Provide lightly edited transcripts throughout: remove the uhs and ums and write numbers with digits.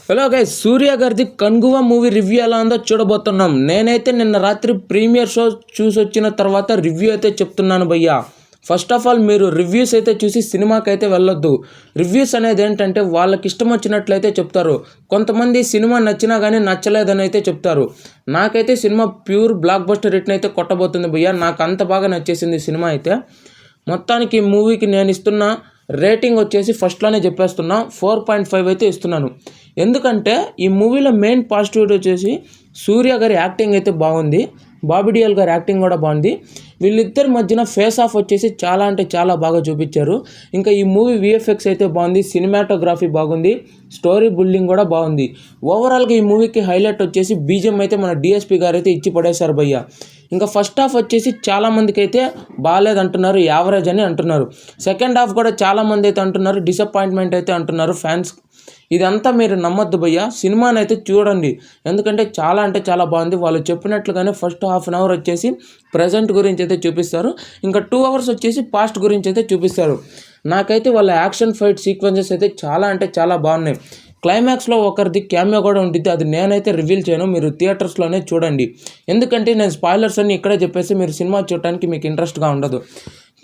Hello guys, సూర్య గారిది కన్గువ movie review ఎలా ఉందో చూడబోతున్నాం. నేనైతే నిన్న రాత్రి ప్రీమియర్ షో చూసి వచ్చిన తర్వాత రివ్యూ అయితే చెప్తున్నాను భయ్యా. ఫస్ట్ ఆఫ్ ఆల్ మీరు రివ్యూస్ అయితే చూసి సినిమాకి అయితే వెళ్ళొద్దు. రివ్యూస్ అనేది ఏంటంటే వాళ్ళకి ఇష్టం వచ్చినట్లయితే చెప్తారు. కొంతమంది సినిమా నచ్చినా కానీ నచ్చలేదని అయితే చెప్తారు. నాకైతే cinema pure block buster hit అయితే కొట్టబోతుంది భయ్యా. నాకు అంత బాగా నచ్చేసింది సినిమా అయితే. మొత్తానికి ఈ మూవీకి నేను ఇస్తున్న రేటింగ్ వచ్చేసి ఫస్ట్లోనే చెప్పేస్తున్నా 4.5 అయితే ఇస్తున్నాను. ఎందుకంటే ఈ మూవీలో మెయిన్ పాజిటివిటీ వచ్చేసి సూర్య గారి యాక్టింగ్ అయితే బాగుంది, బాబీ డియోల్ గారి యాక్టింగ్ కూడా బాగుంది. వీళ్ళిద్దరి మధ్యన ఫేస్ ఆఫ్ వచ్చేసి చాలా అంటే చాలా బాగా చూపించారు. ఇంకా ఈ మూవీ విఎఫ్ఎక్స్ అయితే బాగుంది, సినిమాటోగ్రఫీ బాగుంది, స్టోరీ బిల్డింగ్ కూడా బాగుంది. ఓవరాల్గా ఈ మూవీకి హైలైట్ వచ్చేసి బీజిఎం అయితే మన డిఎస్పి గారు అయితే ఇచ్చి పడేశారు భయ్య. ఇంకా ఫస్ట్ హాఫ్ వచ్చేసి చాలామందికి అయితే బాగాలేదంటున్నారు, యావరేజ్ అని అంటున్నారు. సెకండ్ హాఫ్ కూడా చాలామంది అయితే అంటున్నారు డిసప్పాయింట్మెంట్ అయితే అంటున్నారు ఫ్యాన్స్. ఇదంతా మీరు నమ్మొద్దు భయ్య, సినిమాని అయితే చూడండి. ఎందుకంటే చాలా అంటే చాలా బాగుంది. వాళ్ళు చెప్పినట్లుగానే ఫస్ట్ హాఫ్ అన్ అవర్ వచ్చేసి ప్రజెంట్ గురించి అయితే చూపిస్తారు, ఇంకా 2 hours వచ్చేసి పాస్ట్ గురించి అయితే చూపిస్తారు. నాకైతే వాళ్ళ యాక్షన్ ఫైట్ సీక్వెన్సెస్ అయితే చాలా అంటే చాలా బాగున్నాయి. క్లైమాక్స్లో ఒకరిది క్యామియో కూడా ఉంటుంది, అది నేనైతే రివీల్ చేయను, మీరు థియేటర్స్లోనే చూడండి. ఎందుకంటే నేను స్పాయిలర్స్ అన్ని ఇక్కడే చెప్పేసి మీరు సినిమా చూడటానికి మీకు ఇంట్రెస్ట్గా ఉండదు.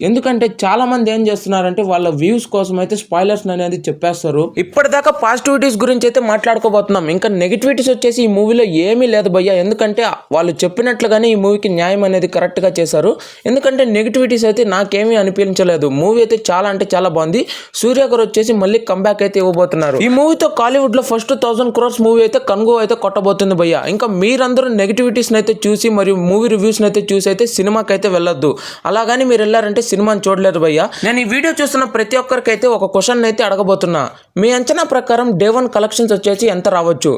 ఎందుకంటే చాలామంది ఏం చేస్తున్నారంటే వాళ్ళ వ్యూస్ కోసం అయితే స్పాయిలర్స్ అనేది చెప్పేస్తారు. ఇప్పటిదాకా పాజిటివిటీస్ గురించి అయితే మాట్లాడుకోబోతున్నాం. ఇంకా నెగిటివిటీస్ వచ్చేసి ఈ మూవీలో ఏమీ లేదు భయ్య. ఎందుకంటే వాళ్ళు చెప్పినట్లుగానే ఈ మూవీకి న్యాయం అనేది కరెక్ట్గా చేశారు. ఎందుకంటే నెగిటివిటీస్ అయితే నాకేమీ అనిపించలేదు. మూవీ అయితే చాలా అంటే చాలా బాగుంది. సూర్య గారు వచ్చేసి మళ్ళీ కంబ్యాక్ అయితే ఇవ్వబోతున్నారు. ఈ మూవీతో కాలీవుడ్లో ఫస్ట్ 1000 crores మూవీ అయితే కన్గో అయితే కొట్టబోతుంది భయ్య. ఇంకా మీరందరూ నెగిటివిటీస్ని అయితే చూసి మరియు మూవీ రివ్యూస్ని అయితే చూసి అయితే సినిమాకి అయితే వెళ్ళొద్దు. అలాగని మీరు వెళ్ళారంటే సినిమాని చూడలేదు భయ్య. నేను ఈ వీడియో చూస్తున్న ప్రతి ఒక్కరికి అయితే ఒక క్వశ్చన్ అయితే అడగబోతున్నా. మీ అంచనా ప్రకారం డే 1 కలెక్షన్స్ వచ్చేసి ఎంత రావచ్చు?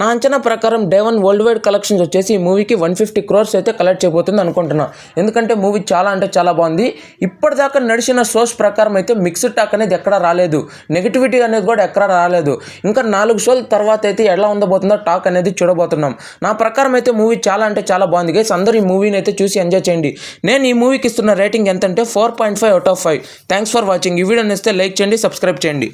నా అంచనా ప్రకారం డే 1 వరల్డ్ వైడ్ కలెక్షన్స్ వచ్చేసి ఈ మూవీకి 150 crores అయితే కలెక్ట్ చేయబోతుంది అనుకుంటున్నా. ఎందుకంటే మూవీ చాలా అంటే చాలా బాగుంది. ఇప్పటిదాకా నడిచిన షోస్ ప్రకారం అయితే మిక్స్డ్ టాక్ అనేది ఎక్కడా రాలేదు, నెగిటివిటీ అనేది కూడా ఎక్కడా రాలేదు. ఇంకా 4 షోల తర్వాత అయితే ఎలా ఉండబోతుందో టాక్ అనేది చూడబోతున్నాం. నా ప్రకారం అయితే మూవీ చాలా అంటే చాలా బాగుంది గైస్. అందరూ ఈ మూవీని అయితే చూసి ఎంజాయ్ చేయండి. నేను ఈ మూవీకి ఇస్తున్న రేటింగ్ ఎంతంటే 4.5 out of 5. Thanks for watching. ఈ వీడియో నచ్చితే లైక్ చేయండి, సబ్స్క్రైబ్ చేయండి.